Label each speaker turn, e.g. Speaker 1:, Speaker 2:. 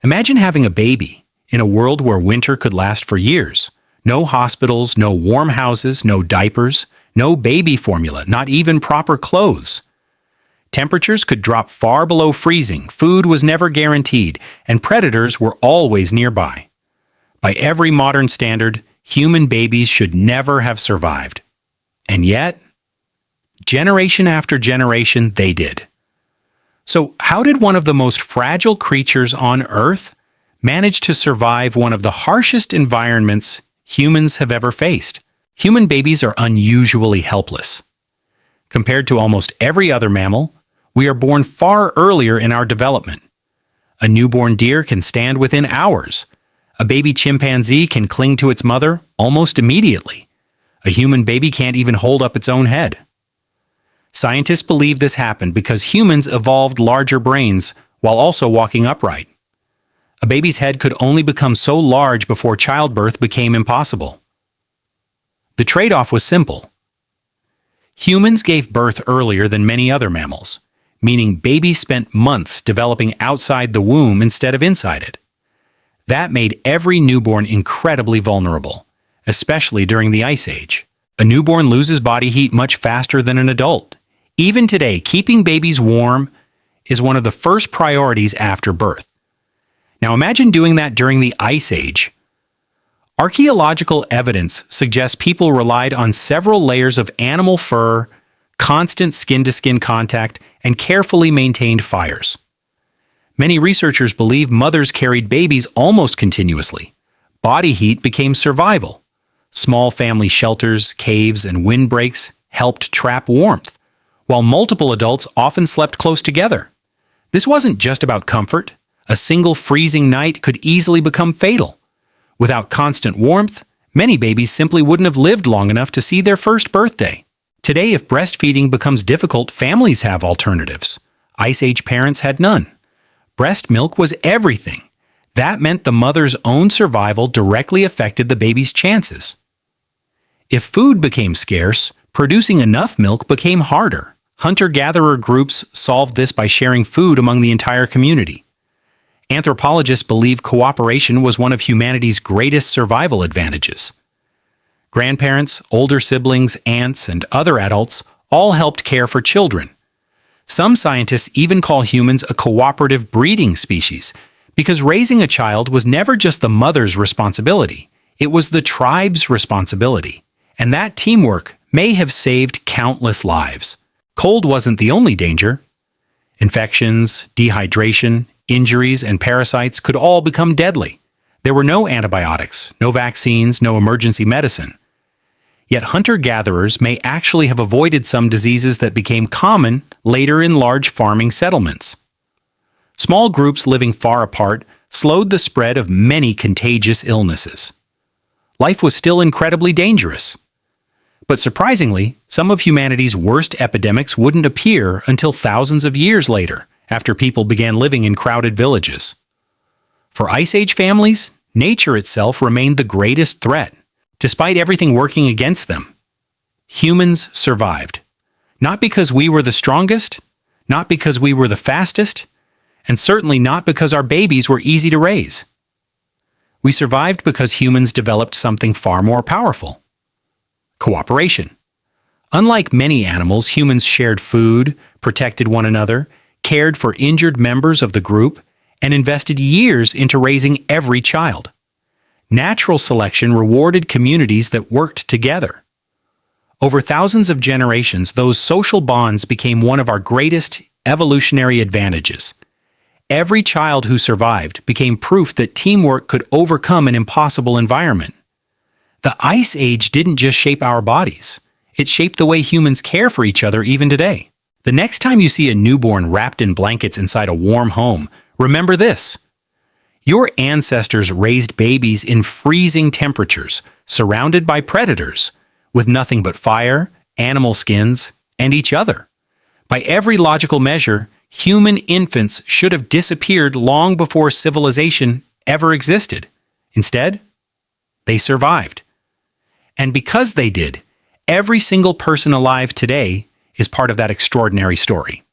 Speaker 1: Imagine having a baby in a world where winter could last for years. No hospitals, no warm houses, no diapers, no baby formula, not even proper clothes. Temperatures could drop far below freezing, food was never guaranteed, and predators were always nearby. By every modern standard, human babies should never have survived. And yet, generation after generation, they did. So how did one of the most fragile creatures on Earth manage to survive one of the harshest environments humans have ever faced? Human babies are unusually helpless. Compared to almost every other mammal, we are born far earlier in our development. A newborn deer can stand within hours. A baby chimpanzee can cling to its mother almost immediately. A human baby can't even hold up its own head. Scientists believe this happened because humans evolved larger brains while also walking upright. A baby's head could only become so large before childbirth became impossible. The trade-off was simple. Humans gave birth earlier than many other mammals, meaning babies spent months developing outside the womb instead of inside it. That made every newborn incredibly vulnerable, especially during the Ice Age. A newborn loses body heat much faster than an adult. Even today, keeping babies warm is one of the first priorities after birth. Now imagine doing that during the Ice Age. Archaeological evidence suggests people relied on several layers of animal fur, constant skin-to-skin contact, and carefully maintained fires. Many researchers believe mothers carried babies almost continuously. Body heat became survival. Small family shelters, caves, and windbreaks helped trap warmth, while multiple adults often slept close together. This wasn't just about comfort. A single freezing night could easily become fatal. Without constant warmth, many babies simply wouldn't have lived long enough to see their first birthday. Today, if breastfeeding becomes difficult, families have alternatives. Ice Age parents had none. Breast milk was everything. That meant the mother's own survival directly affected the baby's chances. If food became scarce, producing enough milk became harder. Hunter-gatherer groups solved this by sharing food among the entire community. Anthropologists believe cooperation was one of humanity's greatest survival advantages. Grandparents, older siblings, aunts, and other adults all helped care for children. Some scientists even call humans a cooperative breeding species because raising a child was never just the mother's responsibility, it was the tribe's responsibility. And that teamwork may have saved countless lives. Cold wasn't the only danger. Infections, dehydration, injuries, and parasites could all become deadly. There were no antibiotics, no vaccines, no emergency medicine. Yet hunter-gatherers may actually have avoided some diseases that became common later in large farming settlements. Small groups living far apart slowed the spread of many contagious illnesses. Life was still incredibly dangerous. But surprisingly, some of humanity's worst epidemics wouldn't appear until thousands of years later, after people began living in crowded villages. For Ice Age families, nature itself remained the greatest threat, despite everything working against them. Humans survived. Not because we were the strongest, not because we were the fastest, and certainly not because our babies were easy to raise. We survived because humans developed something far more powerful: cooperation. Unlike many animals, humans shared food, protected one another, cared for injured members of the group, and invested years into raising every child. Natural selection rewarded communities that worked together. Over thousands of generations, those social bonds became one of our greatest evolutionary advantages. Every child who survived became proof that teamwork could overcome an impossible environment. The Ice Age didn't just shape our bodies. It shaped the way humans care for each other even today. The next time you see a newborn wrapped in blankets inside a warm home, remember this: your ancestors raised babies in freezing temperatures, surrounded by predators, with nothing but fire, animal skins, and each other. By every logical measure, human infants should have disappeared long before civilization ever existed. Instead, they survived. And because they did, every single person alive today is part of that extraordinary story.